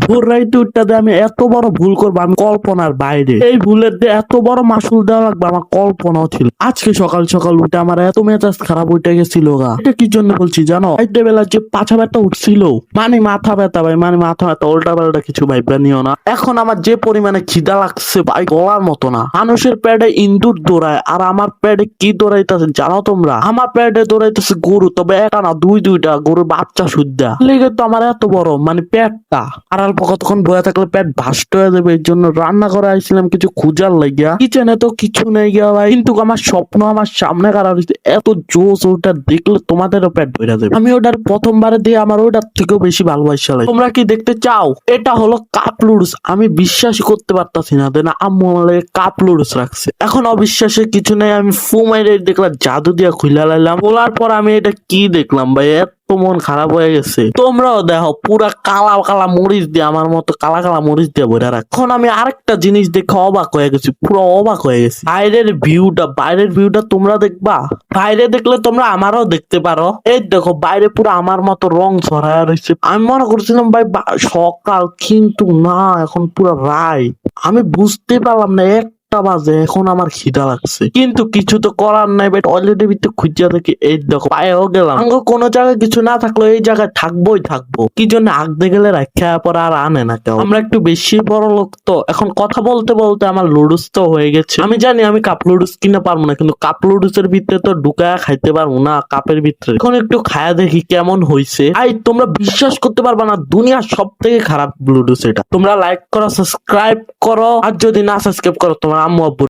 ভোর রাইতে উঠতে আমি এত বড় ভুল করবো আমি কল্পনার বাইরে। এই ভুলের দিয়ে এত বড় মাসুল দেওয়া লাগবে আমার কল্পনাও ছিল। আজকে সকাল সকাল উঠে আমার এত মেজাজ খারাপ উঠে গেছিল গা। এটা কি জন্য বলছি জানো? রাইতে বেলা যে পাছা ব্যথা উঠছিল, মানে মাথা ব্যথা ভাই, মানে মাথা ব্যথা, উল্টা পাল্টা কিছু ভাইবা নিও না। এখন আমার যে পরিমাণে খিদা লাগছে ভাই বলার মতো না। মানুষের পেটে ইন্দুর দৌড়ায় আর আমার পেটে কি দৌড়াইতেছে জানো তোমরা? আমার পেটে দৌড়াইতেছে গরু, তবে একটা না দুইটা গরুর বাচ্চা সুদ্ধা লেগে তো আমার এত বড় মানে পেটটা। আর অল্প কতক্ষণ বয়ে থাকলে পেট ভাষ্ট হয়ে যাবে, এই জন্য রান্না করে আইছিলাম কিছু খুঁজার লাগিয়া। কিচেনে তো কিছু নেই গিয়া ভাই, কিন্তু আমার স্বপ্ন আমার সামনে কারা রয়েছে, এত জোস ওটা দেখলে তোমাদেরও পেট ভরে যাবে। আমি ওটার প্রথমবারে দিয়ে আমার ওটার থেকেও বেশি ভালোবাসা লাগে। তোমরা কি দেখতে চাও? এটা হলো কাপ লুডুস। আমি বিশ্বাসই করতে পারতাছি না দেনা আম্মু আমার লাগে কাপ লুডুস রাখছে। এখন অবিশ্বাসের কিছু নেই, আমি ফু মাইরে দেখলাম জাদু দিয়া খুইলা লাইলাম। খোলার পর আমি এটা কি দেখলাম ভাই, এত মন খারাপ হয়ে গেছে। তোমরাও দেখো পুরা কালা কালা মরিচ দিয়ে, আমার মতো কালা কালা মরিচ দিয়ে ভরে রাখ। এখন আমি আরেকটা জিনিস দেখে অবাক হয়ে গেছি, পুরো অবাক হয়ে গেছি। বাইরের ভিউটা তোমরা দেখবা, বাইরে দেখলে তোমরা আমারও দেখতে পারো। এই দেখো বাইরে পুরো আমার মতো রং ছড়ায় রয়েছে। আমি মনে করছিলাম ভাই সকাল, কিন্তু না, এখন পুরো রাত। আমি বুঝতে পারলাম না একটা বাজে, এখন আমার খিদা লাগছে, কিন্তু কিছু তো করার নাই বাট অলরেডি ভিতরে খুঁজা দেখি। এই দেখো পায়েও গেলাম, আঙ্গ কোনো জায়গায় কিছু না থাকলো এই জায়গায় থাকবো। কি জন্য আগতে গেলে রাখা পর আর আনে না কেউ। আমরা একটু বেশি বড় লোক তো। এখন কথা বলতে বলতে আমার লুডুস তো হয়ে গেছে। আমি জানি আমি কাপ লুডুস কিনে পারবো না, কিন্তু কাপ লুডুসের ভিতরে তো ঢুকায়া খাইতে পারবো না কাপের ভিতরে। এখন একটু খায়া দেখি কেমন হয়েছে। তোমরা বিশ্বাস করতে পারবা না, দুনিয়ার সব থেকে খারাপ লুডুস এটা। তোমরা লাইক করো, সাবস্ক্রাইব করো, আর যদি না সাবস্ক্রাইব করো তোমার আম্মু আব্বু